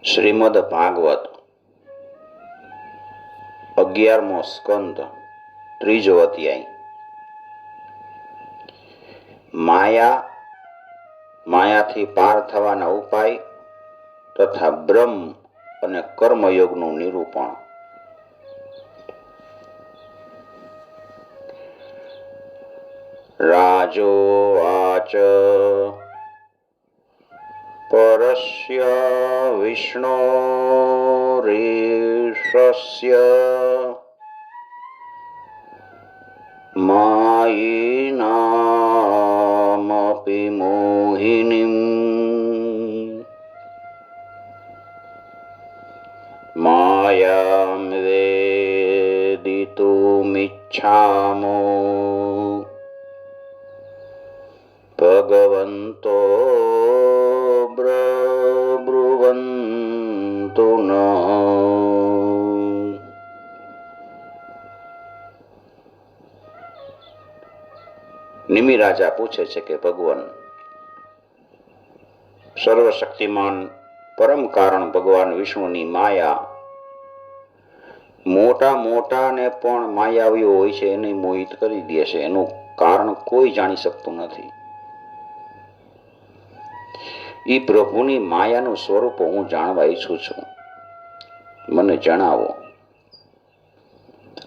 શ્રીમદ ભાગવત 11મો સ્કંદ ત્રીજો અધ્યાય. માયાથી પાર થવાના ઉપાય તથા બ્રહ્મ અને કર્મયોગનું નિરૂપણ. રાજોવાચ પરસ્ય વિષ્ણોરીશસ્ય માયિનામપિ મોહિનીમ માયામ વેદિતુમિચ્છામો ભગવન્તો બ્રુવન્તુ ન. નિમિ રાજા પૂછે છે કે ભગવાન સર્વશક્તિમાન પરમ કારણ ભગવાન વિષ્ણુની માયા મોટાને પણ માયાવીઓ હોય છે એને મોહિત કરી દે છે. એનું કારણ કોઈ જાણી શકતું નથી. એ પ્રભુની માયાનું સ્વરૂપ હું જાણવા ઈચ્છું છું, મને જણાવો.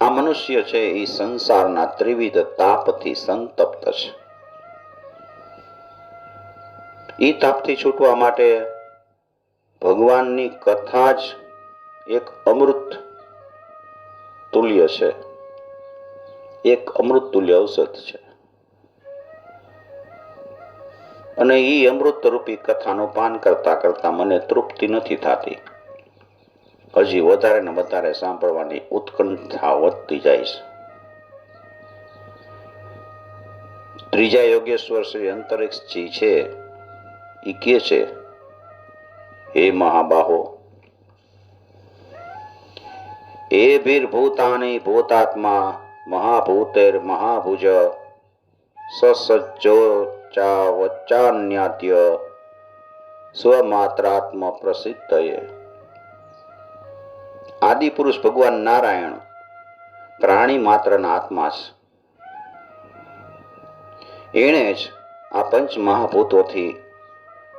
આ મનુષ્ય છે એ સંસારના ત્રિવિધ તાપથી સંતપ્ત છે. એ તાપથી છૂટવા માટે ભગવાનની કથા જ એક અમૃત તુલ્ય છે, એક અમૃત તુલ્ય ઔષધ છે. અને એ અમૃત રૂપી કથાનું પાન કરતા કરતા મને તૃપ્તિ નથી થતી. હજી વધારે ને વધારે સાંભળવાની ઉત્કંઠા વધતી જાય છે. ત્રીજા યોગેશ્વર શ્રી અંતરિક્ષજી છે એ કહે છે, હે મહાબાહો, એ ભીર્ભૂતાની ભૂતાત્મા મહાભૂતેર મહાભુજ સસજ્જોચાવચાન્યાત્ય સ્વમાત્રાત્મ પ્રસિદ્ધયે. આદિ પુરુષ ભગવાન નારાયણ પ્રાણી માત્રના આત્મા છે. એણે જ આ પંચ મહાભૂતોથી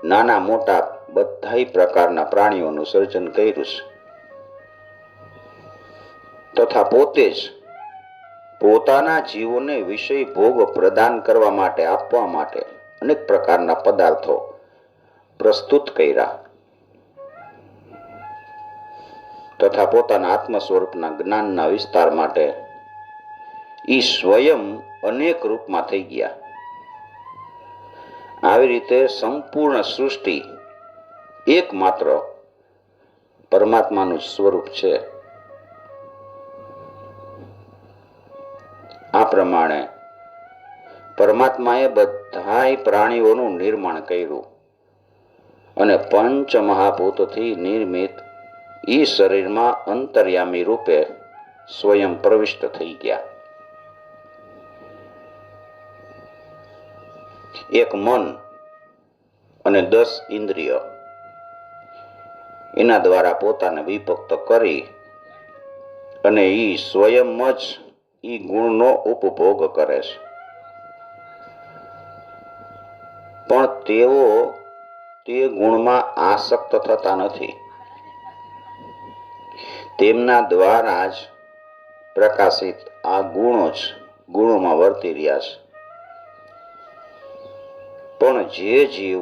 નાના મોટા બધા પ્રકારના પ્રાણીઓનું સર્જન કર્યું છે તથા પોતે જ પોતાના જીવોને વિષય ભોગ પ્રદાન કરવા માટે આપવા માટે અનેક પ્રકારના પદાર્થો પ્રસ્તુત કર્યા તથા પોતાના આત્મ સ્વરૂપના જ્ઞાનના વિસ્તાર માટે ઈ સ્વયં અનેક રૂપમાં થઈ ગયા. આવી રીતે સંપૂર્ણ સૃષ્ટિ એકમાત્ર પરમાત્માનું સ્વરૂપ છે. આ પ્રમાણે પરમાત્માએ બધાય પ્રાણીઓનું નિર્માણ કર્યું અને પંચ મહાભૂતથી નિર્મિત ઈ શરીરમાં અંતર્યામી રૂપે સ્વયં પ્રવિષ્ટ થઈ ગયા. એક મન અને 10 ઇન્દ્રિય એના દ્વારા પોતાને વિભક્ત કરી અને ઈ સ્વયં જ ઈ ગુણનો ઉપભોગ કરે છે. પણ તેઓ તે ગુણમાં આસક્ત થતા નથી. તેમના દ્વારા જ પ્રકાશિત આ ગુણો જ ગુણોમાં વર્તી રહ્યા છે. પણ જે જીવ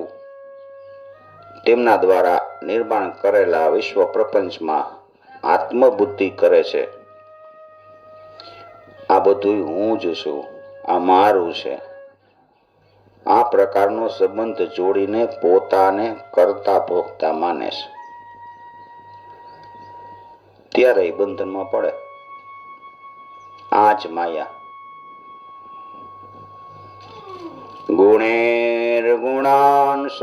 તેમના દ્વારા નિર્માણ કરેલા વિશ્વ પ્રપંચમાં આત્મબુદ્ધિ કરે છે, આ બધું હું જ છું, આ મારું છે, આ પ્રકારનો સંબંધ જોડીને પોતાને કરતા ભોગતા માને છે, ત્યારે એ બંધનમાં પડે. આ જ માયા. ગુણેર ગુણાંશ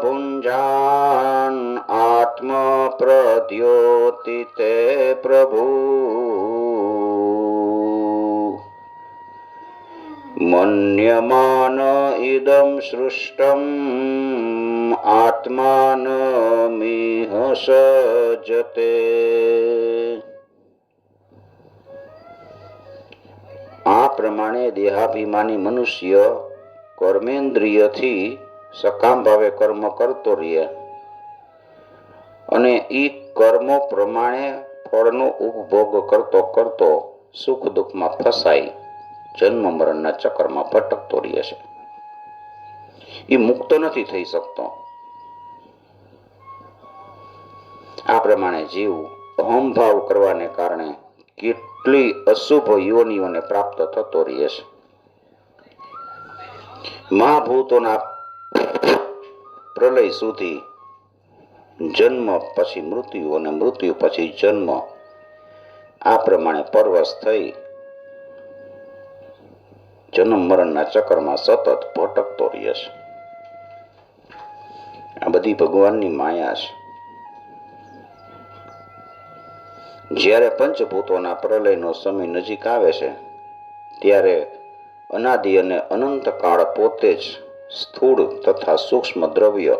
ભુંજાન આત્મ પ્રદ્યોતિ તે પ્રભુ મન્યમાન ઇદં સૃષ્ટમ આત્માનમિહ સજતે. આ પ્રમાણે દેહાભિમાની મનુષ્ય કર્મેન્દ્રિયથી સકામ ભાવે કર્મ કરતો રહે અને એ કર્મો પ્રમાણે ફળનો ઉપભોગ કરતો કરતો સુખ દુઃખમાં ફસાઈ જન્મ મરણના ચક્રમાં ભટકતો રહે છે. એ મુક્ત નથી થઈ શકતો. આ પ્રમાણે જીવ અહંભાવ કરવાને કારણે કેટલી અશુભ યોનિઓને પ્રાપ્ત થતો રહે છે. મહાભૂતોના પ્રલય સુધી જન્મ પછી મૃત્યુ અને મૃત્યુ પછી જન્મ, આ પ્રમાણે પરવશ થઈ જન્મ મરણના ચક્રમાં સતત ભટકતો રહે છે. આ બધી ભગવાનની માયા છે. જ્યારે પંચભૂતોના પ્રલયનો સમય નજીક આવે છે ત્યારે અનાદિ અને અનંત કાળ પોતે જ સ્થૂળ તથા સૂક્ષ્મ દ્રવ્ય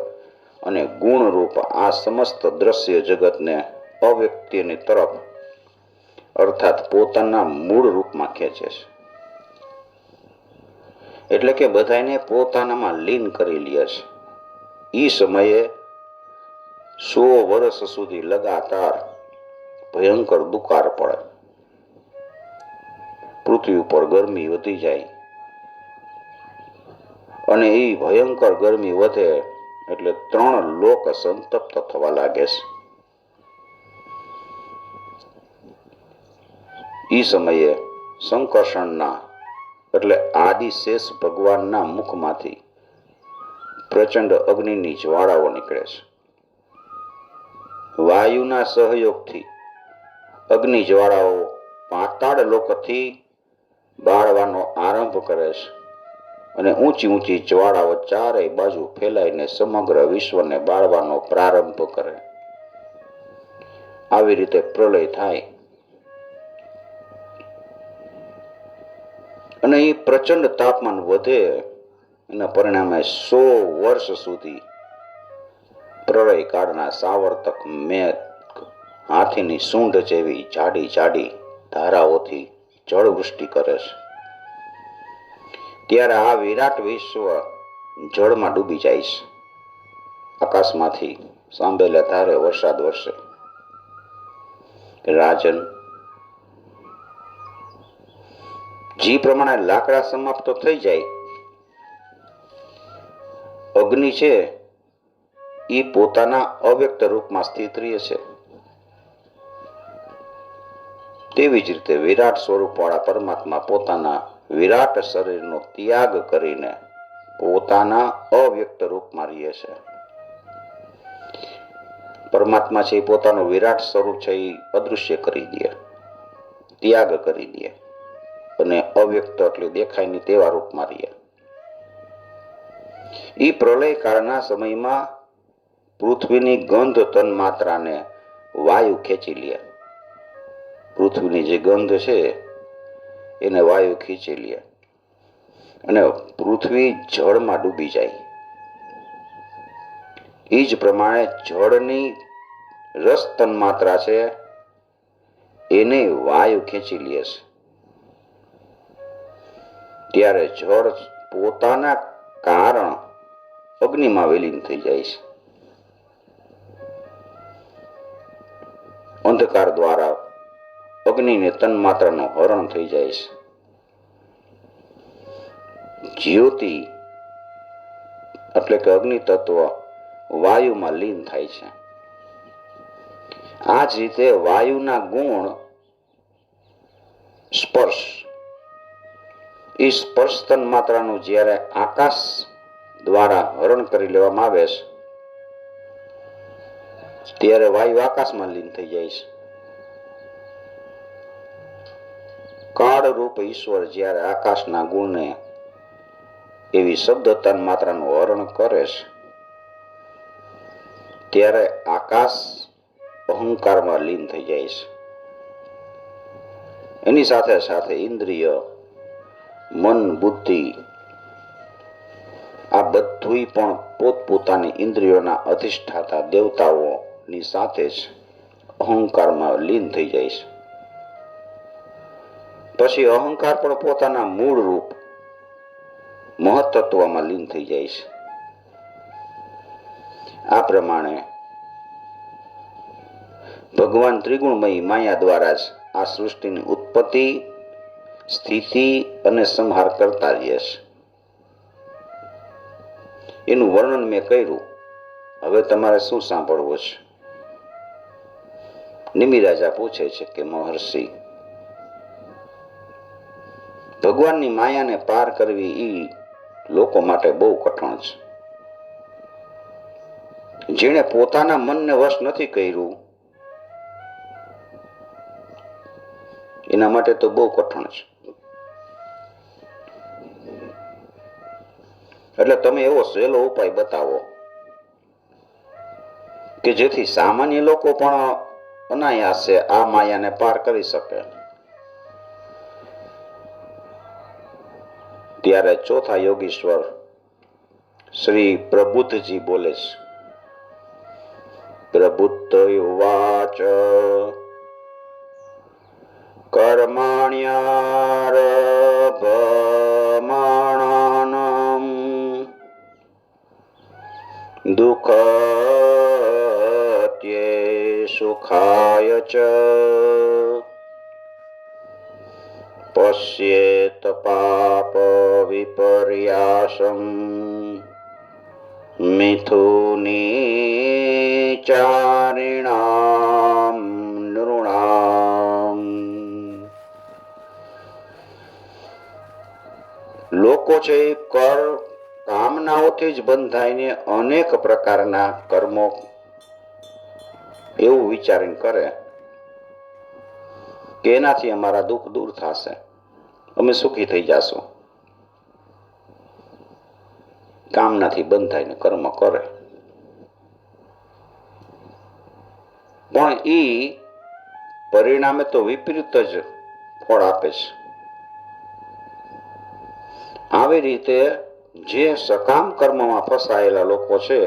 અને ગુણરૂપ આ સમસ્ત દ્રશ્ય જગતને અવ્યક્તિની તરફ અર્થાત પોતાના મૂળ રૂપમાં ખેંચે છે. એટલે કે બધાને પોતાનામાં લીન કરી લે છે. એ સમયે 100 વર્ષ સુધી લગાતાર ભયંકર દુકાળ પડે, પૃથ્વી ઉપર ગરમી વધી જાય અને એ ભયંકર ગરમી વધે એટલે 3 લોક સંતપ્ત થવા લાગે છે. એ સમયે સંકર્ષણના એટલે આદિશેષ ભગવાનના મુખમાંથી પ્રચંડ અગ્નિની જ્વાળાઓ નીકળે છે. વાયુના સહયોગથી અગ્નિ જ્વાળાઓ પાતાળ લોકથી બાળવાનો આરંભ કરે છે અને ઊંચી ઊંચી જ્વાળાઓ ચારેય બાજુ ફેલાઈને સમગ્ર વિશ્વને બાળવાનો પ્રારંભ કરે. આવી રીતે પ્રલય થાય અને એ પ્રચંડ તાપમાન વધે. એના પરિણામે 100 વર્ષ સુધી પ્રલય કાળના સાવર્તક મેઘ હાથીની સૂંઢ જેવી જાડી જાડી ધારાઓથી જળવૃષ્ટિ કરે છે. ત્યારે આ વિરાટ વિશ્વ જળમાં ડૂબી જાય છે. આકાશમાંથી સાંભળેલા ધારે વરસાદ વરસે. રાજન, જે પ્રમાણે લાકડા સમાપ્ત થઈ જાય, અગ્નિ છે એ પોતાના અવ્યક્ત રૂપમાં સ્થિત રહે છે. તેવી જ રીતે વિરાટ સ્વરૂપ વાળા પરમાત્મા પોતાના વિરાટ શરીરનો ત્યાગ કરીને પોતાના અવ્યક્ત રૂપમાં રહે છે. પરમાત્મા છે એ પોતાનું વિરાટ સ્વરૂપ છે એ અદૃશ્ય કરી દે, ત્યાગ કરી દે અને અવ્યક્ત એટલે દેખાય નહીં તેવા રૂપમાં રહે. એ પ્રલય કાળના સમયમાં પૃથ્વીની ગંધ તન માત્રાને વાયુ ખેંચી લે. પૃથ્વીની જે ગંધ છે એને વાયુ ખીંચી લે અને પૃથ્વી જળમાં ડૂબી જાય. એ જ પ્રમાણે જળની રસ તન માત્રા છે એને વાયુ ખેંચી લે છે. ત્યારે જળ પોતાના કારણ અગ્નિમાં વિલીન થઈ જાય છે. અંધકાર દ્વારા અગ્નિને તન માત્રાનું હરણ થઈ જાય છે. જ્યોતિ એટલે કે અગ્નિ તત્વ વાયુમાં લીન થાય છે. આ જ રીતે વાયુના ગુણ સ્પર્શ, એ સ્પર્શ તન માત્રાનું જ્યારે આકાશ દ્વારા હરણ કરી લેવામાં આવે છે ત્યારે વાયુ આકાશમાં લીન થઈ જાય છે. કાળ રૂપ ઈશ્વર જ્યારે આકાશના ગુણને એવી શબ્દ તન માત્રાનું હરણ કરે છે ત્યારે આકાશ અહંકારમાં લીન થઈ જાય છે. એની સાથે સાથે ઇન્દ્રિય મન, બુદ્ધિ આ બધુંય પણ પોતપોતાની ઇન્દ્રિયોના અધિષ્ઠાતા દેવતાઓની સાથે જ અહંકારમાં લીન થઈ જાય છે. પછી અહંકાર પણ પોતાના મૂળ રૂપ મહત્તત્વમાં લીન થઈ જાય છે. આ પ્રમાણે ભગવાન ત્રિગુણમયી માયા દ્વારા જ આ સૃષ્ટિની ઉત્પત્તિ, સ્થિતિ અને સંહાર કરતા રહે છે. એનું વર્ણન મેં કર્યું. હવે તમારે શું સાંભળવું છે? નિમિરાજા પૂછે છે કે મહર્ષિ, ભગવાનની માયાને પાર કરવી એ લોકો માટે બહુ કઠણ છે. જેણે પોતાના મનને વશ નથી કર્યું એના માટે તો બહુ કઠણ છે. એટલે તમે એવો સહેલો ઉપાય બતાવો કે જેથી સામાન્ય લોકો પણ અનાયાસે આ માયાને પાર કરી શકે. ત્યારે ચોથા યોગીશ્વર શ્રી પ્રબુદ્ધજી બોલે છે. પ્રબુદ્ધ ઉવાચ કર્મણ્યારભમાણં દુઃખત્યે સુખાય ચ પશ્યેત પાપ વિપર્યાસં મિથુનીચારિણામ નૃણામ. લોકો છે એ કામનાઓથી જ બંધાઈને અનેક પ્રકારના કર્મો એવું વિચારીને કરે કે એનાથી અમારા દુઃખ દૂર થશે, અમે સુખી થઈ જાશું. કામનાથી બંધાઈને કર્મ કરે, પણ એ પરિણામે તો વિપરીત જ ફળ આપે છે. આવી રીતે જે સકામ કર્મમાં ફસાયેલા લોકો છે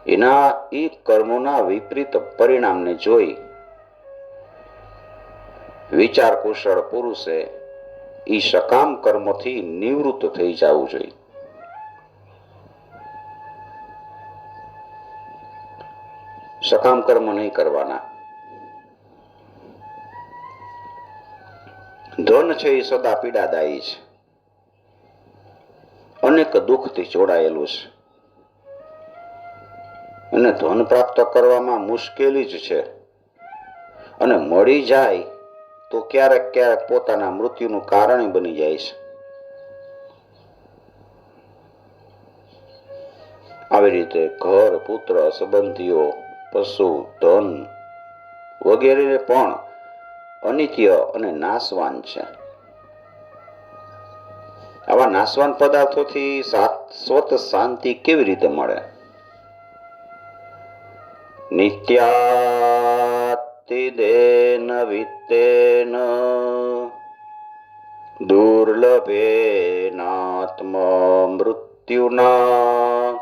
એના એ કર્મોના વિપરીત પરિણામને જોઈ વિચાર કુશળ પુરુષે એ સકામ કર્મોથી નિવૃત્ત થઈ જવું જોઈએ. સકામ કર્મ નહીં કરવાના. ધન છે એ સદા પીડાદાયી છે, અનેક દુઃખથી જોડાયેલું છે, અને ધન પ્રાપ્ત કરવામાં મુશ્કેલી જ છે, અને મળી જાય તો ક્યારેક ક્યારેક પોતાના મૃત્યુનું કારણ બની જાય છે. આવી રીતે ઘર, પુત્ર, સંબંધીઓ, પશુ, ધન વગેરે પણ અનિત્ય અને નાશવાન છે. આવા નાશવાન પદાર્થોથી શાશ્વત શાંતિ કેવી રીતે મળે? નિત્યાતિદેન વિત્તેન દુર્લભેનાત્મ મૃત્યુના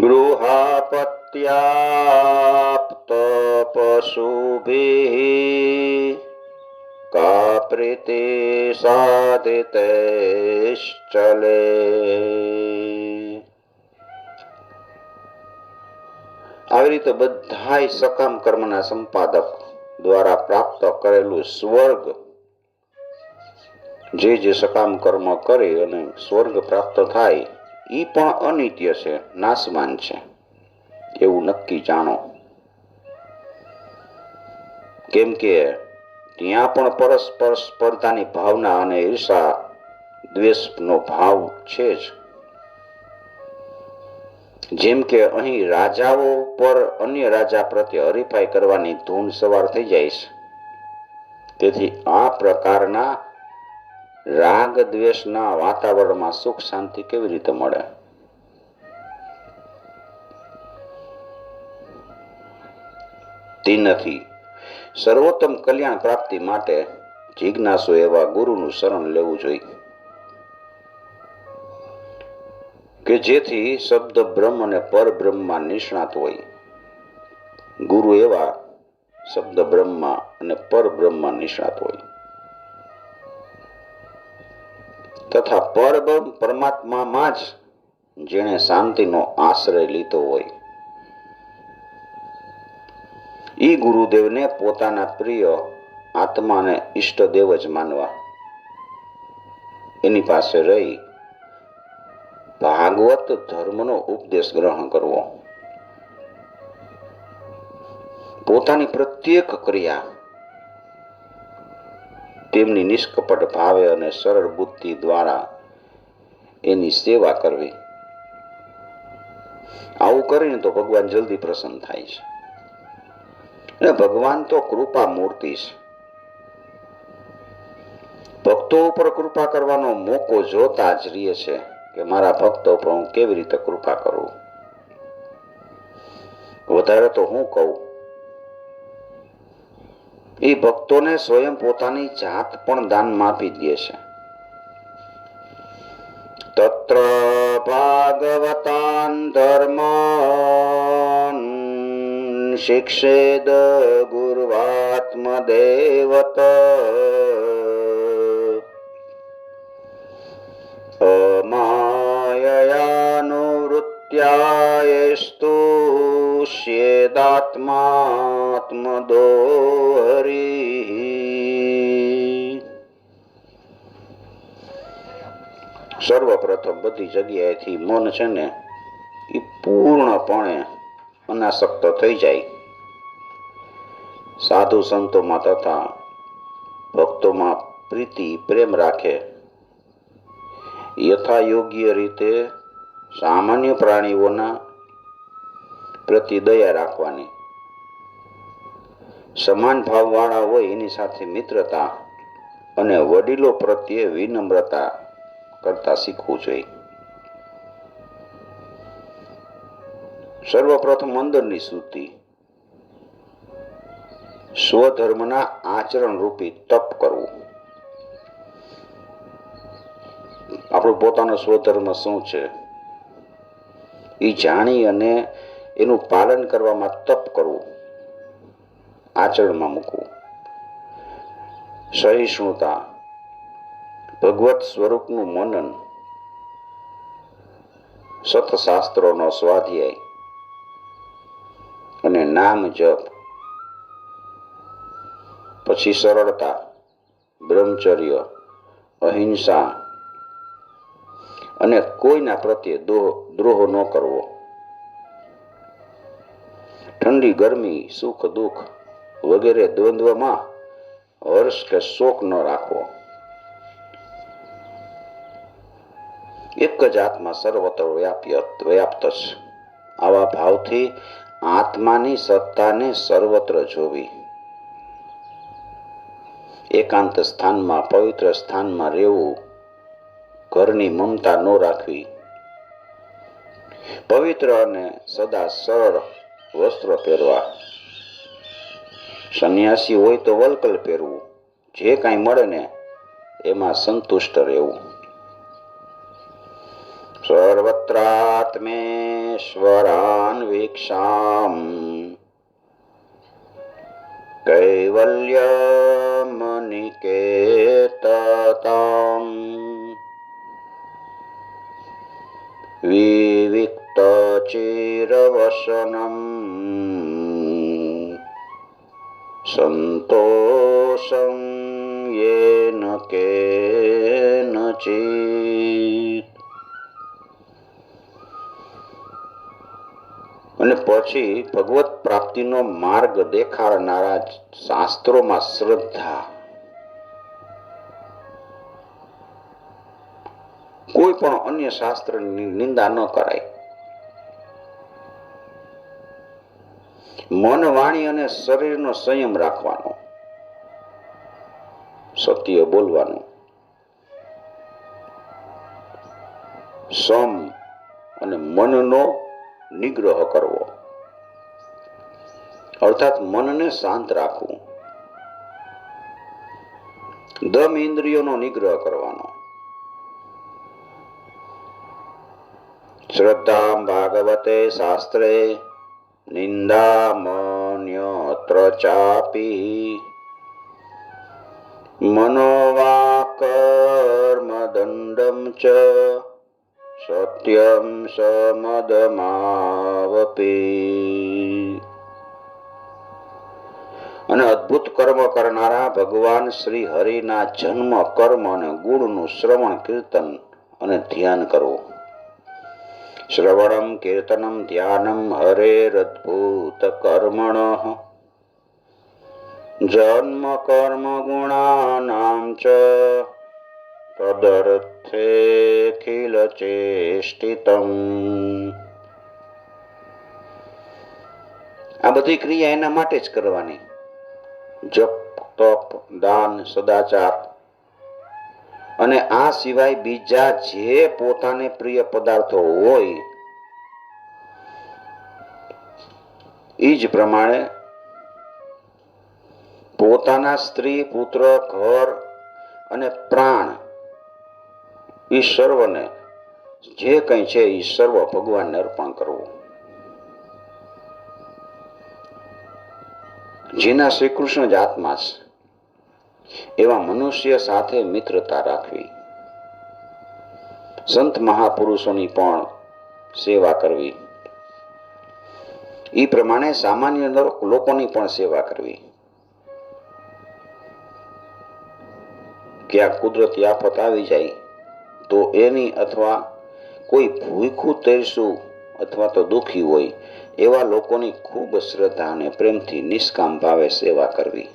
ગૃહાપત્યાપ્ત પશુભિઃ કા પ્રીતિ સાધિતેશ્ચલે. આવી રીતે બધાય સકામ કર્મના સંપાદક દ્વારા પ્રાપ્ત કરેલું સ્વર્ગ, જે સકામ કર્મ કરી અને સ્વર્ગ પ્રાપ્ત થાય એ પણ અનિત્ય છે, નાશવાન છે, એવું નક્કી જાણો. કેમ કે ત્યાં પણ પરસ્પર સ્પર્ધાની ભાવના અને ઈર્ષા દ્વેષનો ભાવ છે જ. જેમ કે અહીં રાજાઓ પર અન્ય રાજા પ્રત્યે હરીફાઈ કરવાની ધૂન સવાર થઈ જાય છે, તેથી આ પ્રકારના રાગ દ્વેષના વાતાવરણમાં સુખ શાંતિ કેવી રીતે મળે? તે નથી. સર્વોત્તમ કલ્યાણ પ્રાપ્તિ માટે જિજ્ઞાસુ એવા ગુરુનું શરણ લેવું જોઈએ કે જેથી શબ્દ બ્રહ્મ અને પરબ્રહ્મમાં નિષ્ણાત હોય. ગુરુ એવા શબ્દ બ્રહ્મા અને પરબ્રહ્મમાં નિષ્ણાત હોય તથા પરબ્રહ્મ પરમાત્મામાં જ જેણે શાંતિનો આશ્રય લીધો હોય એ ગુરુદેવને પોતાના પ્રિય આત્માને ઈષ્ટદેવ જ માનવા. એની પાસે રહી ભાગવત ધર્મનો ઉપદેશ ગ્રહણ કરવો. પોતાની પ્રત્યેક ક્રિયા તેમની નિષ્કપટ ભાવે અને સરળ બુદ્ધિ દ્વારા એની સેવા કરવી. આવું કરીને તો ભગવાન જલ્દી પ્રસન્ન થાય છે. અને ભગવાન તો કૃપા મૂર્તિ છે. ભક્તો ઉપર કૃપા કરવાનો મોકો જોતા જ રહે છે કે મારા ભક્તો પર હું કેવી રીતે કૃપા કરું. વધારે તો હું કહું, એ ભક્તોને સ્વયં પોતાની જાત પણ દાનમાં આપી દે છે. તત્ર ભાગવતાન ધર્માન શિક્ષેદ ગુર્વાત્મદેવત અમાયયાનુવૃત્યાયેસ્તુ સ્યેદાત્માત્મદો હરિ. સર્વપ્રથમ બધી જગ્યાએથી મન છે ને એ પૂર્ણપણે અનાસક્ત થઈ જાય. સાધુ સંતોમાં તથા ભક્તોમાં પ્રીતિ પ્રેમ રાખે. યથા યોગ્ય રીતે સામાન્ય પ્રાણીઓના પ્રતિ દયા રાખવાની. સમાન ભાવવાળા હોય એની સાથે મિત્રતા અને વડીલો પ્રત્યે વિનમ્રતા કરતા શીખવું જોઈએ. સર્વપ્રથમ અંદરની શુદ્ધિ, સ્વધર્મના આચરણ રૂપી તપ કરવું. આપણો પોતાનો સ્વધર્મ શું છે એ જાણી અને એનું પાલન કરવામાં તપ કરવું, આચરણમાં મૂકવું. સહિષ્ણુતા, ભગવત સ્વરૂપનું મનન, સતશાસ્ત્રોનો સ્વાધ્યાય અને નામ જપ. પછી સરળતા, બ્રહ્મચર્ય, અહિંસા અને કોઈના પ્રત્યે દ્રોહ ન કરવો. ઠંડી ગરમી, સુખ દુઃખ વગેરે દ્વંદ્વમાં હર્ષ કે શોક ન રાખવો. એક જ આત્મા સર્વત્ર વ્યાપ્ત છે. આવા ભાવથી આત્માની સત્તાને સર્વત્ર જોવી. એકાંત સ્થાનમાં, પવિત્ર સ્થાનમાં રહેવું. ઘરની મમતા ન રાખવી. પવિત્ર અને સદા સરળ વસ્ત્ર પહેરવા. સંન્યાસી હોય તો વલ્કલ પહેરવું. જે કાંઈ મળે ને એમાં સંતુષ્ટ રહેવું. સર્વત્રાત્મેશ્વરાન્વીક્ષામ કૈવલ્યમનિકેતતામ વિવિક્તચિરવસનમ સંતોષં યેન કેનચિત. અને પછી ભગવત પ્રાપ્તિનો માર્ગ દેખાડનારા શાસ્ત્રોમાં શ્રદ્ધા. કોઈ પણ અન્ય શાસ્ત્રની નિંદા ન કરાય. મન, વાણી અને શરીરનો સંયમ રાખવાનો. સત્ય બોલવાનું. સમ અને મનનો નિગ્રહ કરવો, અર્થાત મનને શાંત રાખવું. દમ ઇન્દ્રિયોનો નિગ્રહ કરવાનો. શ્રદ્ધા ભાગવતે શાસ્ત્રે નિંદામન્યત્ર ચાપી મનોવાકર્મ દંડમ ચ સત્યમ સમદમાવપી. અને અદ્ભુત કર્મ કરનારા ભગવાન શ્રી હરિના જન્મ, કર્મ અને ગુણનું શ્રવણ, કીર્તન અને ધ્યાન કરવું. શ્રવણમ કીર્તનમ ધ્યાનમ હરેરદ્ભુત કર્મણઃ જન્મ કર્મ ગુણાનામ ચ તદર્થેખિલ ચેષ્ટિતમ. આ બધી ક્રિયા એના માટે જ કરવાની. જપ, તપ, દાન, સદાચાર અને આ સિવાય બીજા જે પોતાને પ્રિય પદાર્થો હોય એ જ પ્રમાણે પોતાના સ્ત્રી, પુત્ર, ઘર અને પ્રાણ એ સર્વને જે કંઈ છે એ સર્વ ભગવાનને અર્પણ કરવું. જેના શ્રી કૃષ્ણ જ આત્મા છે એવા મનુષ્ય સાથે મિત્રતા રાખવી. સંત મહાપુરુષોની પણ સેવા કરવી. એ પ્રમાણે સામાન્ય લોકોની પણ સેવા કરવી. ક્યાંક કુદરતી આફત આવી જાય તો એની, અથવા કોઈ ભૂખ્યું તરસ્યું અથવા તો દુઃખી હોય એવા લોકોની ખૂબ શ્રદ્ધા અને પ્રેમથી નિષ્કામ ભાવે સેવા કરવી.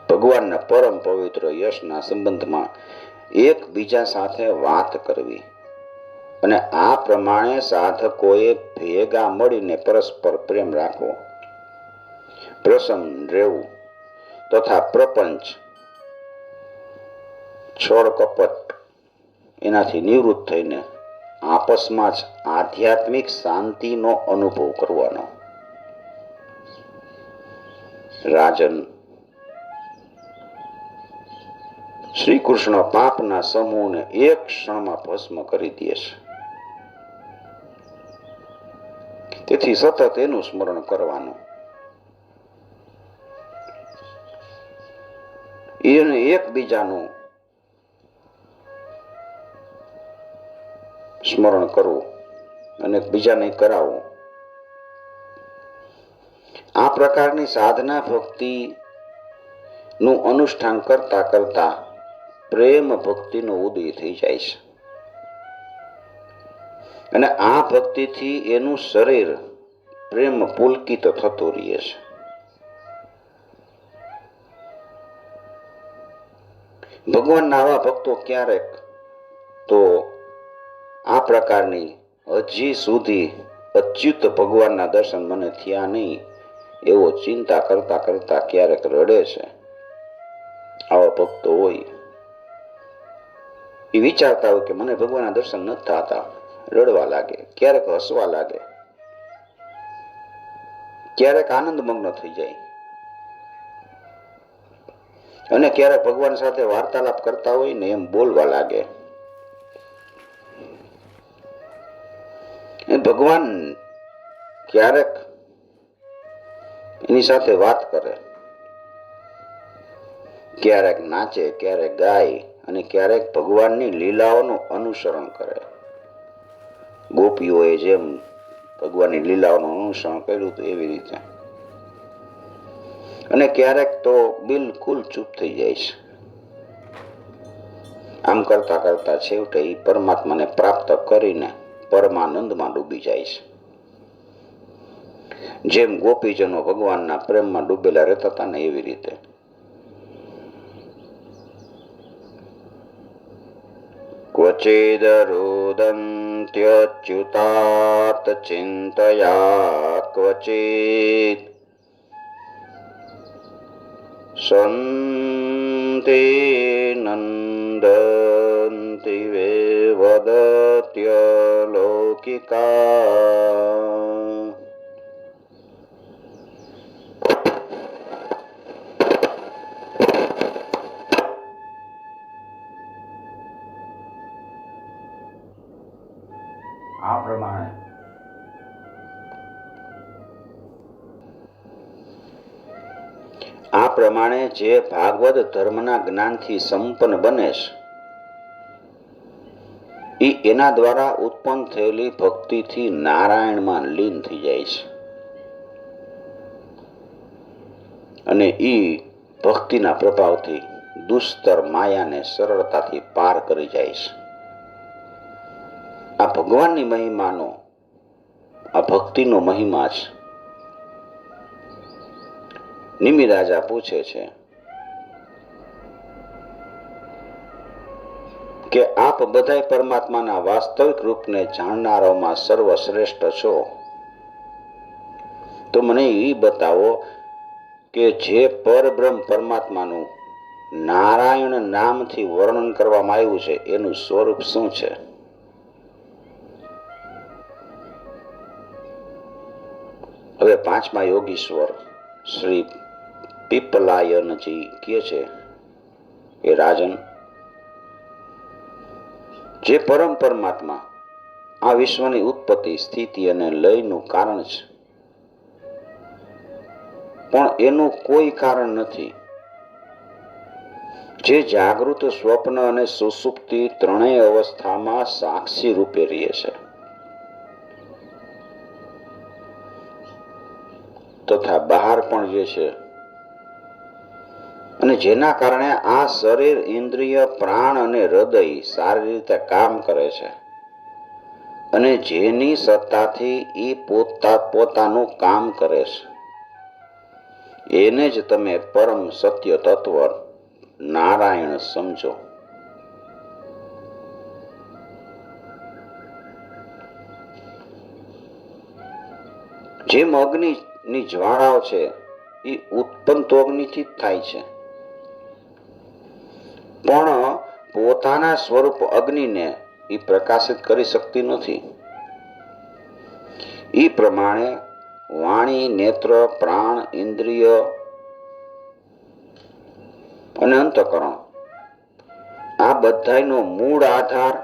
ભગવાનના પરમ પવિત્ર યશના સંબંધમાં એકબીજા સાથે વાત કરવી અને આ પ્રમાણે સાધકોએ ભેગા મળીને પરસ્પર પ્રેમ રાખવો, પ્રસન્ન રહેવું તથા પ્રપંચ, છળ કપટ એનાથી નિવૃત્ત થઈને આપસમાં જ આધ્યાત્મિક શાંતિનો અનુભવ કરવાનો. રાજન, શ્રી કૃષ્ણ પાપના સમૂહને એક ક્ષણમાં ભસ્મ કરી દે છે. તેથી સતત એનું સ્મરણ કરવાનું. એને એકબીજાનું સ્મરણ કરવું અને બીજાને કરાવવું. આ પ્રકારની સાધના ભક્તિ નું અનુષ્ઠાન કરતા કરતા પ્રેમ ભક્તિનો ઉદય થઈ જાય છે અને આ ભક્તિથી એનું શરીર પ્રેમ પુલકિત થતું રહે છે. ભગવાનના આવા ભક્તો ક્યારેક તો આ પ્રકારની હજી સુધી અચ્યુત ભગવાનના દર્શન મને થયા નહીં એવો ચિંતા કરતા કરતા ક્યારેક રડે છે. આવા ભક્તો હોય એ વિચારતા હોય કે મને ભગવાનના દર્શન નથી થતા, રડવા લાગે, ક્યારેક હસવા લાગે, ક્યારેક આનંદમગ્ન થઈ જાય અને ક્યારેક ભગવાન સાથે વાર્તાલાપ કરતા હોય ને એમ બોલવા લાગે. ભગવાન ક્યારેક એની સાથે વાત કરે, ક્યારેક નાચે, ક્યારેક ગાય અને ક્યારેક ભગવાનની લીલાઓનું અનુસરણ કરે. ગોપીઓએ જેમ ભગવાનની લીલાઓનું અનુસરણ કર્યું હતું એવી રીતે. અને ક્યારેક તો બિલકુલ ચૂપ થઈ જાય છે. આમ કરતા કરતા છેવટે એ પરમાત્માને પ્રાપ્ત કરીને પરમાનંદમાં ડૂબી જાય છે. જેમ ગોપીજનો ભગવાનના પ્રેમમાં ડૂબેલા રહેતા હતા ને એવી રીતે. ક્વચિદરુદન્ત્યચ્યુતાત ચિંતયા ક્વચિદ સંતિ નંદન્તિ વદત્ય લૌકિકા. આ પ્રમાણે જે ભાગવત ધર્મના જ્ઞાનથી સંપન્ન બને છે એના દ્વારા ઉત્પન્ન થયેલી ભક્તિથી નારાયણમાં લીન થઈ જાય છે અને ભક્તિના પ્રભાવથી દુસ્તર માયાને સરળતાથી પાર કરી જાય છે. આ ભગવાનની મહિમાનો, આ ભક્તિનો મહિમા છે. નિમિ રાજા પૂછે છે કે આપ બધાય પરમાત્માના વાસ્તવિક રૂપને જાણનારાઓમાં સર્વશ્રેષ્ઠ છો, તો મને એ બતાવો કે જે પરબ્રહ્મ પરમાત્માનું નારાયણ નામથી વર્ણન કરવામાં આવ્યું છે એનું સ્વરૂપ શું છે? હવે પાંચમા યોગીશ્વર શ્રી પીપલાયનજી કહે છે કે રાજન, જે પરમ પરમાત્મા આ વિશ્વની ઉત્પત્તિ, સ્થિતિ અને લયનું કારણ છે, પણ એનું કોઈ કારણ નથી, જે જાગૃત, સ્વપ્ન અને સુષુપ્તિ ત્રણેય અવસ્થામાં સાક્ષી રૂપે રહે છે તથા બહાર પણ જે છે, અને જેના કારણે આ શરીર, ઇન્દ્રિય, પ્રાણ અને હૃદય સારી રીતે કામ કરે છે, અને જેની સત્તાથી એ પોતાનું કામ કરે છે, એને જ તમે પરમ સત્ય તત્વ નારાયણ સમજો. જેમ અગ્નિની જ્વાળાઓ છે એ ઉત્પન્ન તો અગ્નિથી જ થાય છે, પણ પોતાના સ્વરૂપ અગ્નિને એ પ્રકાશિત કરી શકતી નથી. એ પ્રમાણે વાણી, નેત્ર, પ્રાણ, ઇન્દ્રિય અને અંતઃકરણ આ બધાનો મૂળ આધાર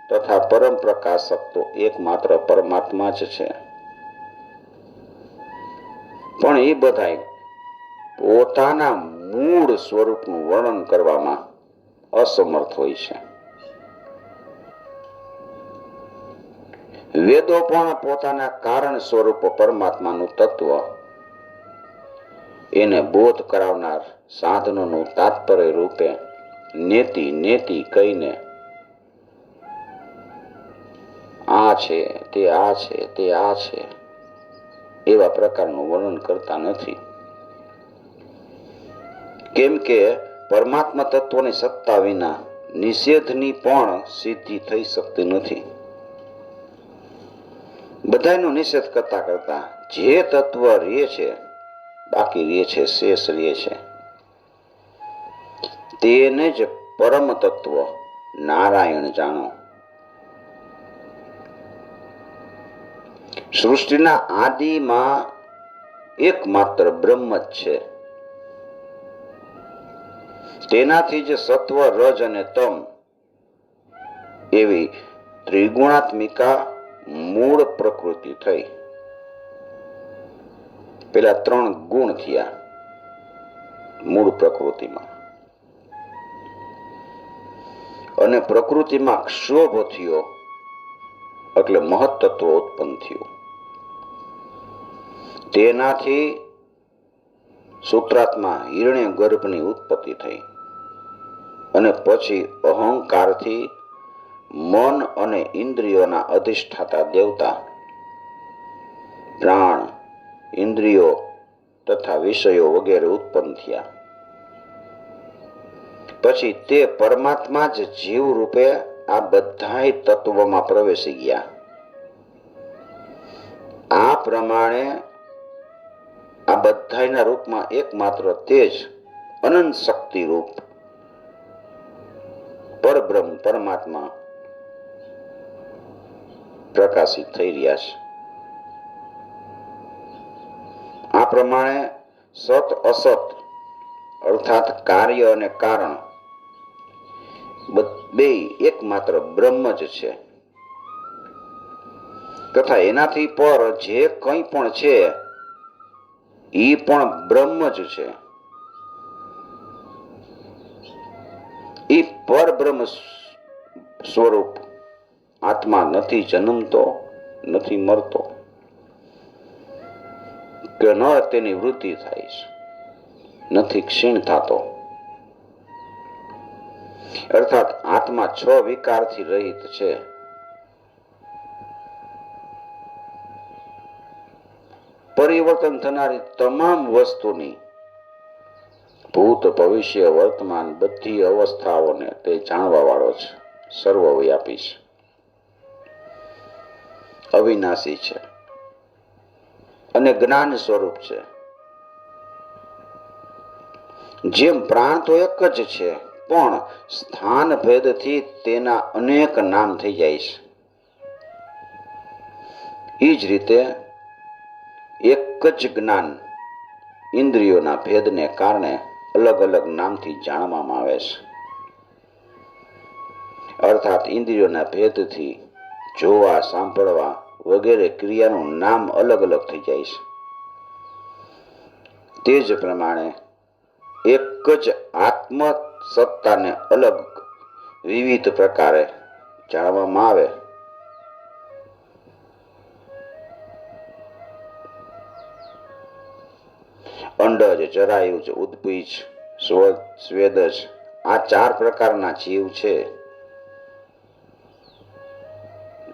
તથા પરમ પ્રકાશક તો એકમાત્ર પરમાત્મા જ છે. પણ એ બધા પોતાના મૂળ સ્વરૂપનું વર્ણન કરવામાં અસમર્થ હોય છે. વેદો પણ પોતાના કારણ સ્વરૂપ પરમાત્માનું તત્વ એને બોધ કરાવનાર સાધનોનું તાત્પર્ય રૂપે નેતિ નેતિ કહીને આ છે તે આ છે તે આ છે એવા પ્રકારનું વર્ણન કરતા નથી. કેમ કે પરમાત્મા તત્વની સત્તા વિના નિષેધની પણ સિદ્ધિ થઈ શકતી નથી. બધાનો નિષેધ કરતા કરતા જે તત્વ રહે છે, બાકી રહે છે, શેષ રહે છે, તેને જ પરમ તત્વ નારાયણ જાણો. સૃષ્ટિના આદિમાં એકમાત્ર બ્રહ્મ જ છે. તેનાથી જ સત્વ, રજ અને તમ એવી ત્રિગુણાત્મિકા મૂળ પ્રકૃતિ થઈ. પેલા 3 ગુણ થયા મૂળ પ્રકૃતિમાં, અને પ્રકૃતિમાં ક્ષોભ થયો એટલે મહત્તત્વ ઉત્પન્ન થયું. તેનાથી સૂત્રાત્મા હિરણ્ય ગર્ભની ઉત્પત્તિ થઈ, અને પછી અહંકારથી મન અને ઇન્દ્રિયોના અધિષ્ઠાતા દેવતા, પ્રાણ, ઇન્દ્રિયો તથા વિષયો વગેરે ઉત્પન્ન થયા. પછી તે પરમાત્મા જ જીવ રૂપે આ બધા તત્વોમાં પ્રવેશી ગયા. આ પ્રમાણે આ બધાના રૂપમાં એકમાત્ર તે જ અનંત શક્તિ રૂપ પરબ્રહ્મ પરમાત્મા પ્રકાશિત થઈ રહ્યા છે. આ પ્રમાણે સત અસત અર્થાત કાર્ય અને કારણ બે એકમાત્ર બ્રહ્મ જ છે. તથા એનાથી પર જે કંઈ પણ છે એ પણ બ્રહ્મ જ છે. એ પરબ્રહ્મ સ્વરૂપ આત્મા નથી જન્મતો, નથી મરતો, કે ન તેની વૃદ્ધિ થાય છે, નથી ક્ષીણ થતો. અર્થાત આત્મા 6 વિકારથી રહિત છે. પરિવર્તન થનારી તમામ વસ્તુની ભૂત, ભવિષ્ય, વર્તમાન બધી અવસ્થાઓને તે જાણવા વાળો છે, સર્વવ્યાપી છે, અવિનાશી છે અને જ્ઞાન સ્વરૂપ છે. જેમ પ્રાણ તો એક જ છે, પણ સ્થાન ભેદથી તેના અનેક નામ થઈ જાય છે. એ જ રીતે એક જ જ્ઞાન ઇન્દ્રિયોના ભેદને કારણે અલગ અલગ નામથી જાણવામાં આવે છે. અર્થાત ઇન્દ્રિયોના ભેદથી જોવા, સાંભળવા વગેરે ક્રિયાનું નામ અલગ અલગ થઈ જાય છે. તે જ પ્રમાણે એક જ આત્મ સત્તાને અલગ વિવિધ પ્રકારે જાણવામાં આવે. અંડજ, જરાયુજ, ઉદ્ભીજ, સ્વેદજ આ 4 પ્રકારના જીવ છે.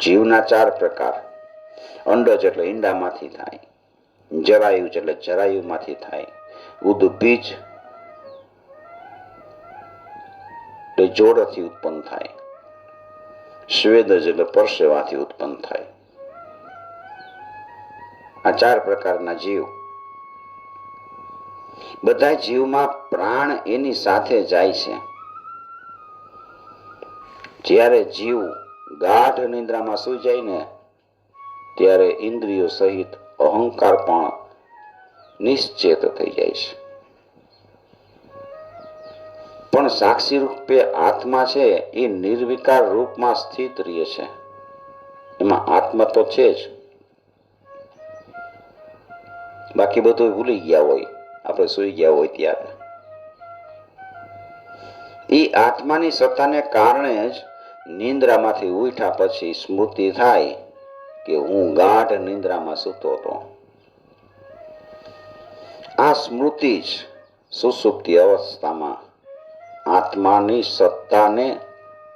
જીવના 4 પ્રકાર. અંડજ એટલે ઈંડામાંથી થાય, જરાયુજ એટલે જરાયુમાંથી થાય, ઉદ્ભીજ એટલે જોડથી ઉત્પન્ન થાય, સ્વેદજ એટલે પરસેવાથી ઉત્પન્ન થાય. આ 4 પ્રકારના જીવ. બધા જીવમાં પ્રાણ એની સાથે જાય છે. જ્યારે જીવ ગાઢ નિદ્રામાં સૂઈ જાય ને ત્યારે ઇન્દ્રિયો સહિત અહંકાર પણ નિશ્ચેત થઈ જાય છે. પણ સાક્ષી રૂપે આત્મા છે એ નિર્વિકાર રૂપમાં સ્થિત રહે છે. એમાં આત્મા તો છે જ, બાકી બધું ભૂલી ગયા હોય આપણે સૂઈ ગયા હોય ત્યારે. એ આત્માની સત્તાને કારણે જ નિંદ્રામાંથી ઉઠ્યા પછી સ્મૃતિ થાય કે હું ગાઢ નિંદ્રામાં સૂતો હતો. આ સ્મૃતિ જ સુષુપ્તિ અવસ્થામાં આત્માની સત્તાને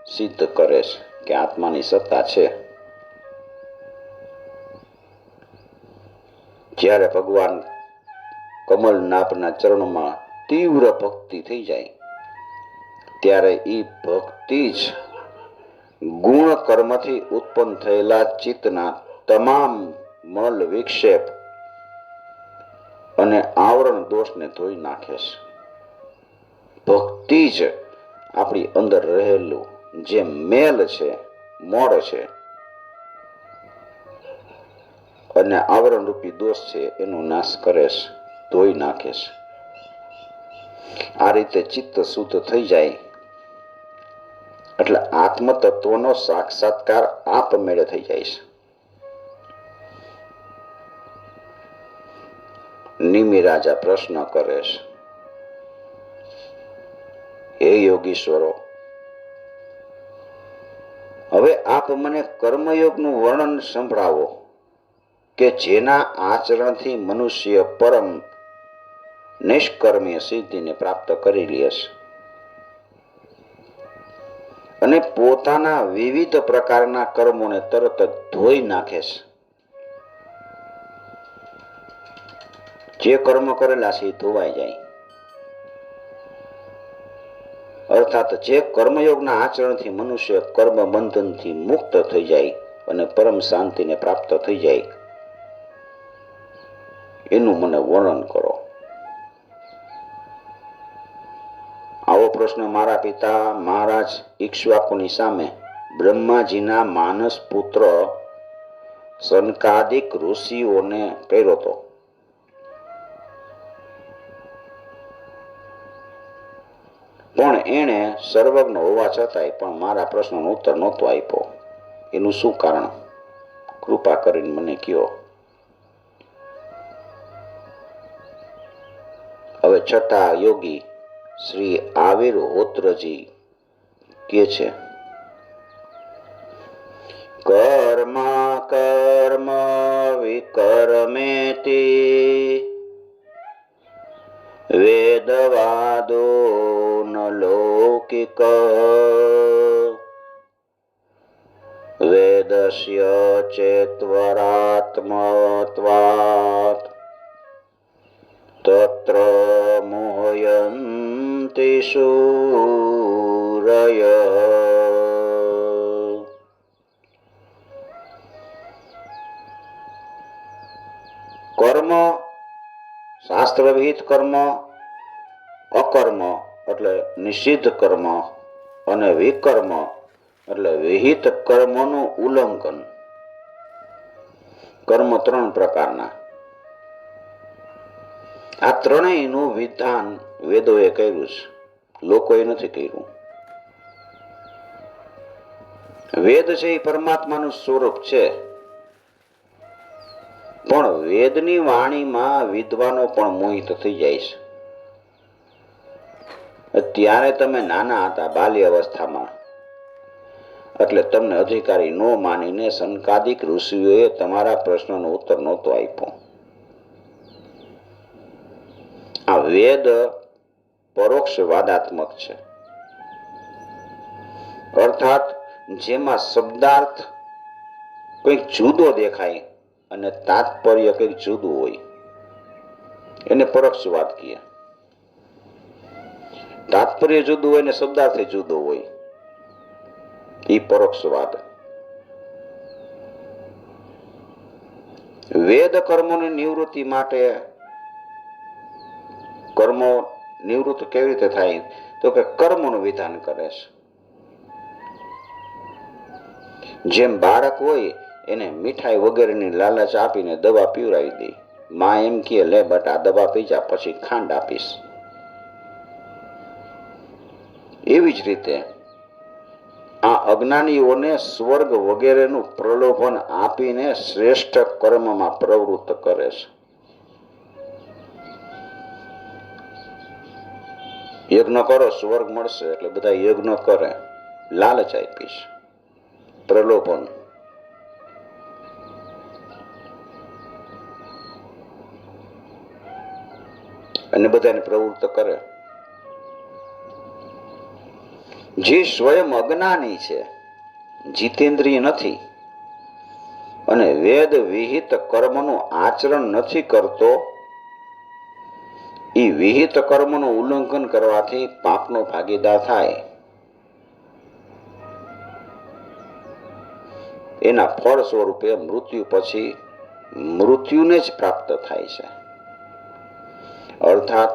સિદ્ધ કરે છે કે આત્માની સત્તા છે. જ્યારે ભગવાન કમલનાભના ચરણોમાં તીવ્ર ભક્તિ થઈ જાય ત્યારે એ ભક્તિ જ ગુણ કર્મથી ઉત્પન્ન થયેલા ચિત્તના તમામ મલ વિક્ષેપ અને આવરણ દોષને ધોઈ નાખે છે. ભક્તિ જ આપણી અંદર રહેલું જે મેલ છે, મોડ છે અને આવરણ રૂપી દોષ છે એનો નાશ કરે છે, ધોઈ નાખે છે. આ રીતે ચિત્ત શુદ્ધ થઈ જાય એટલે આત્મ તત્વનો સાક્ષાત્કાર આપમેળે થઈ જાય છે. નિમિ રાજા પ્રશ્ન કરે છે, હે યોગીશ્વરો, હવે આપ મને કર્મયોગનું વર્ણન સંભળાવો કે જેના આચરણથી મનુષ્ય પરમ નિષ્કર્મીય સિદ્ધિને પ્રાપ્ત કરી લે છે અને પોતાના વિવિધ પ્રકારના કર્મોને તરત જ ધોઈ નાખે છે. જે કર્મ કરેલા છે એ ધોવાઈ જાય. અર્થાત જે કર્મયોગના આચરણથી મનુષ્ય કર્મ બંધનથી મુક્ત થઈ જાય અને પરમ શાંતિને પ્રાપ્ત થઈ જાય એનું મને વર્ણન કરો. આવો પ્રશ્ન મારા પિતા મહારાજ ઇક્ષ્વાકુની સામે બ્રહ્માજીના માનસ પુત્ર સનકાદિક ઋષિઓને કર્યો હતો. પણ એણે સર્વજ્ઞ હોવા છતાંય પણ મારા પ્રશ્નનો ઉત્તર નહોતો આપ્યો. એનું શું કારણ કૃપા કરીને મને કયો. હવે છઠ્ઠા યોગી શ્રી આવિર્હોત્રજી કે છે, કર્મ કર્મ વિકર્મેતિ વેદવાદો ન લૌકિક વેદસ્ય ચેત્વરાત્મત્વાત તત્ર મોહયન્તિ શૂરય. કર્મ, શાસ્ત્રવિહિત કર્મ, અકર્મ એટલે નિષિદ્ધ કર્મ, અને વિકર્મ એટલે વિહિત કર્મનું ઉલ્લંઘન. કર્મ ત્રણ પ્રકારના. આ ત્રણેયનું વિધાન વેદોએ કર્યું છે, લોકોએ નથી કર્યું. વેદ છે એ પરમાત્માનું સ્વરૂપ છે, પણ વેદની વાણીમાં વિદ્વાનો પણ મોહિત થઈ જાય છે. ત્યારે તમે નાના હતા, બાલ્ય અવસ્થામાં, એટલે તમને અધિકારી ન માનીને સંકાદિક ઋષિઓએ તમારા પ્રશ્નનો ઉત્તર નહોતો આપ્યો. આ વેદ પરોક્ષ વાદાત્મક છે, અર્થાત જેમાં શબ્દાર્થ કંઈક જુદો દેખાય અને તાત્પર્ય કંઈક જુદું હોય એને પરોક્ષવાદ કહે. તાત્પર્ય જુદું હોય ને શબ્દાર્થ જુદો હોય એ પરોક્ષવાદ. વેદ કર્મોની નિવૃત્તિ માટે, કર્મો નિવૃત્ત કેવી રીતે થાય તો કે કર્મોનું વિધાન કરે છે. જેમ બાળક હોય એને મીઠાઈ વગેરેની લાલચ આપીને દવા પીવડાવી દે. માં એમ કહે, લે બટા દવા પી જા, પછી ખાંડ આપીશ. એવી જ રીતે આ અજ્ઞાનીઓને સ્વર્ગ વગેરેનું પ્રલોભન આપીને શ્રેષ્ઠ કર્મમાં પ્રવૃત્ત કરે છે. યજ્ઞ કરો સ્વર્ગ મળશે એટલે બધા યજ્ઞ કરે, લાલચ આપીશ, પ્રલોભન. અને બધાને પ્રવૃત્ત કરે. જે સ્વયં અજ્ઞાની છે, જીતેન્દ્રિય નથી અને વેદ વિહિત કર્મનું આચરણ નથી કરતો, એ વિહિત કર્મનું ઉલ્લંઘન કરવાથી પાપનો ભાગીદાર થાય. એના ફળ સ્વરૂપે મૃત્યુ પછી મૃત્યુને જ પ્રાપ્ત થાય છે. અર્થાત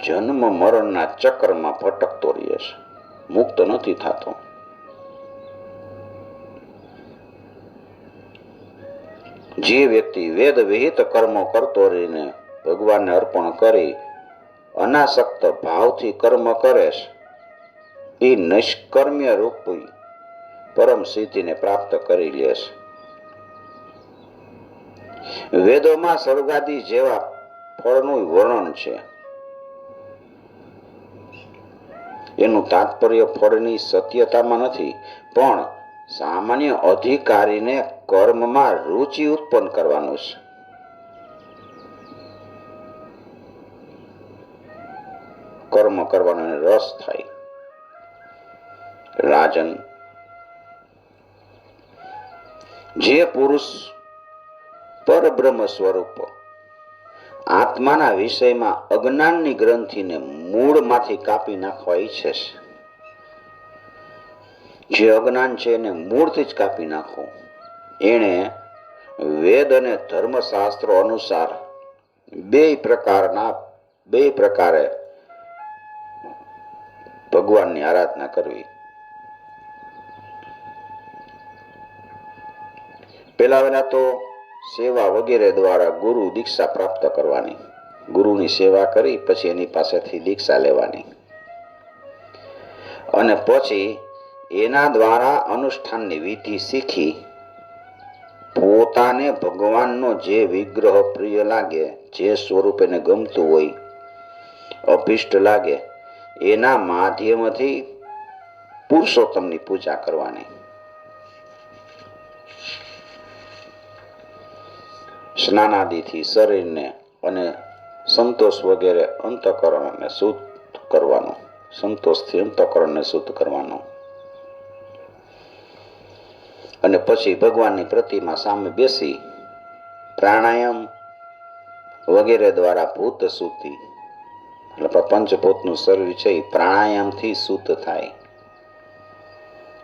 જન્મ મરણના ચક્રમાં ભટકતો રહે છે, મુક્ત નથી થતો. જે વ્યક્તિ વેદ વિહિત કર્મો કરતો રહીને ભગવાનને અર્પણ કરી અનાસક્ત ભાવથી કર્મ કરે છે, એ નિષ્કર્મ્ય રૂપી પરમ સિદ્ધિને પ્રાપ્ત કરી લે છે. વેદોમાં સ્વર્ગાદી જેવા ફળનું વર્ણન છે. એનું તાત્પર્ય ફળની સત્યતામાં નથી, પણ સામાન્ય અધિકારીને કર્મમાં રુચિ ઉત્પન્ન કરવાનું છે. કર્મ કરવાનો રસ થાય. રાજન, જે પુરુષ પરબ્રહ્મ સ્વરૂપ આત્માના વિષયમાં અજ્ઞાનની ગ્રંથિને મૂળમાંથી કાપી નાખવા ઈચ્છે છે, જે અજ્ઞાન છે એને મૂળથી જ કાપી નાખો, એણે વેદ અને ધર્મશાસ્ત્રો અનુસાર બે પ્રકારે ભગવાનની આરાધના કરવી. પેલા તો સેવા વગેરે દ્વારા ગુરુ દીક્ષા પ્રાપ્ત કરવાની. ગુરુની સેવા કરી પછી એની પાસેથી દીક્ષા લેવાની અને પછી એના દ્વારા અનુષ્ઠાનની વિધિ શીખી પોતાને ભગવાનનો જે વિગ્રહ પ્રિય લાગે, જે સ્વરૂપ એને ગમતું હોય, અભિષ્ટ લાગે, એના માધ્યમથી પુરુષોત્તમની પૂજા કરવાની. સ્નાનાદિથી શરીરને અને સંતોષ વગેરે અંતઃકરણને શુદ્ધ કરવાનું, સંતોષથી અંતઃકરણને શુદ્ધ કરવાનું. અને પછી ભગવાનની પ્રતિમા સામે બેસી પ્રાણાયામ વગેરે દ્વારા ભૂત શુદ્ધિ, એટલે પંચભૂતનું શરીર છે એ પ્રાણાયામથી શુદ્ધ થાય.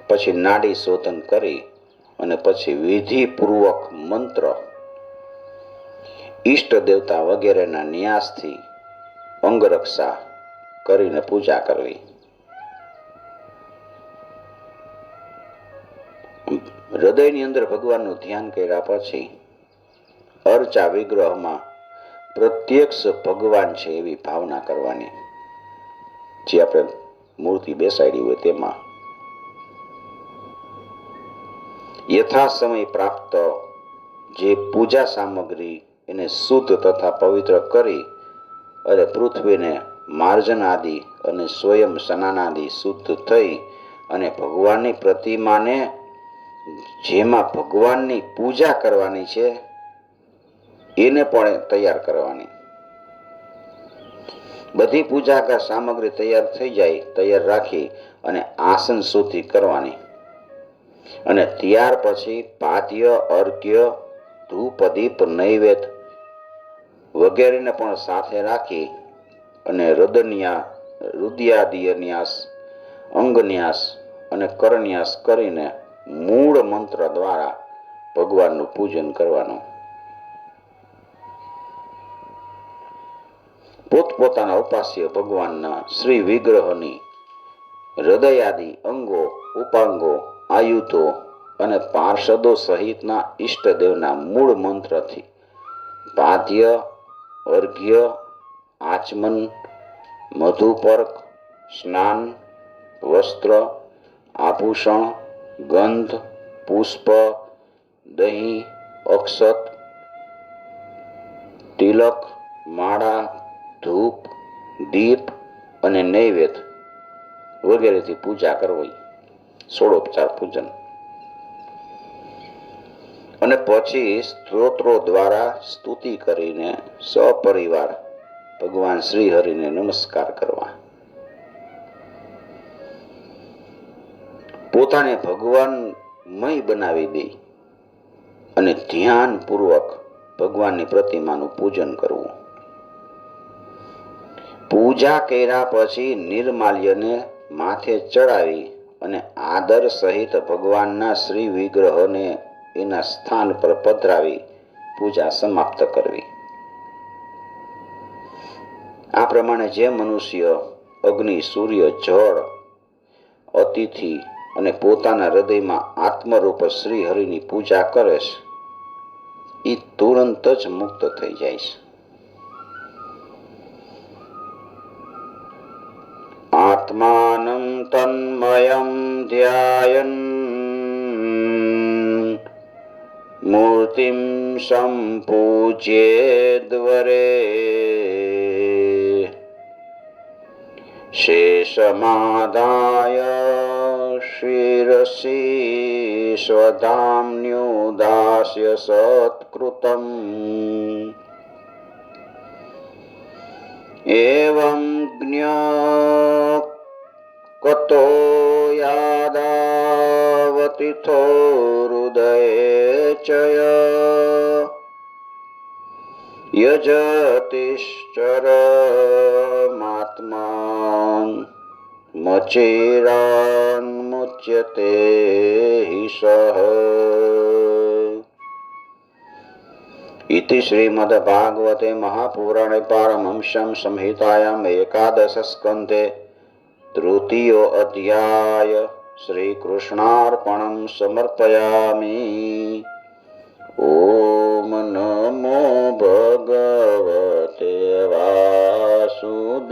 પછી નાડી શોધન કરી અને પછી વિધિપૂર્વક મંત્ર, ઈષ્ટ દેવતા વગેરેના ન્યાસથી અંગરક્ષા કરીને પૂજા કરવી. હૃદયની અંદર ભગવાનનું ધ્યાન કર્યા પછી અર્ચા વિગ્રહમાં પ્રત્યક્ષ ભગવાન છે એવી ભાવના કરવાની. જે આપણે મૂર્તિ બેસાડી હોય તેમાં યથા સમય પ્રાપ્ત જે પૂજા સામગ્રી એને શુદ્ધ તથા પવિત્ર કરી અને પૃથ્વીને માર્જન આદિ અને સ્વયં સ્નાનાદિ શુદ્ધ થઈ અને ભગવાનની પ્રતિમાને જેમાં ભગવાનની પૂજા કરવાની છે એને પણ તૈયાર કરવાની. બધી પૂજા સામગ્રી તૈયાર થઈ જાય, તૈયાર રાખી અને આસન શુદ્ધિ કરવાની. અને ત્યાર પછી પાદ્ય, અર્ઘ્ય, ધૂપ, દીપ, નૈવેદ્ય વગેરેને પણ સાથે રાખી અને રુદ્યાદિય ન્યાસ, અંગન્યાસ અને કરન્યાસ કરીને મૂળ મંત્ર દ્વારા ભગવાનનું પૂજન કરવાનું. પોતપોતાના ઉપાસ્ય ભગવાનના શ્રી વિગ્રહની હૃદયાદિ અંગો, ઉપાંગો, આયુધો અને પાર્ષદો સહિતના ઈષ્ટદેવના મૂળ મંત્રથી પાદ્ય, અર્ઘ્ય, આચમન, મધુપર્ક, સ્નાન, વસ્ત્ર, આભૂષણ, ગંધ, પુષ્પ, દહીં, અક્ષત, તિલક, માળા, ધૂપ, દીપ અને નૈવેદ્ય વગેરેથી પૂજા કરવી. ષોડોપચાર પૂજન. અને પછી સ્તોત્રો દ્વારા સ્તુતિ કરીને સપરિવાર ભગવાન શ્રી હરિને નમસ્કાર કરવા. પોતાને ભગવાનમય બનાવી દે અને ધ્યાનપૂર્વક ભગવાનની પ્રતિમાનું પૂજન કરવું. પૂજા કર્યા પછી નિર્માલ્યને માથે ચડાવી અને આદર સહિત ભગવાનના શ્રી વિગ્રહને એના સ્થાન પર પધરાવી પૂજા સમાપ્ત કરવી. આ પ્રમાણે જે મનુષ્ય અગ્નિ, સૂર્ય, જળ, અતિથિ અને પોતાના હૃદયમાં આત્મરૂપ શ્રી હરિની પૂજા કરે છે એ તુરંત જ મુક્ત થઈ જાય છે. આત્માનં તન્મયં ધ્યાયન મૂર્તિં સંપૂજ્યેદ્વરે શેષમાદાય શિરસી સ્વધામ્યુદાસ્ય સત્કૃતમ એવં જ્ઞાતો યાદાવતિથો હૃદયે ચય યજતિશ્ચરમાત્માન મચિરાન મુચ્યતે હિ સહ. इति श्रीमद्भागवते महापुराणे पारमहंस्यां संहितायाम् एकादश स्कन्धे तृतीयो अध्याय श्रीकृष्णार्पणं समर्पयामि. ओम नमो भगवते वासुदेवाय.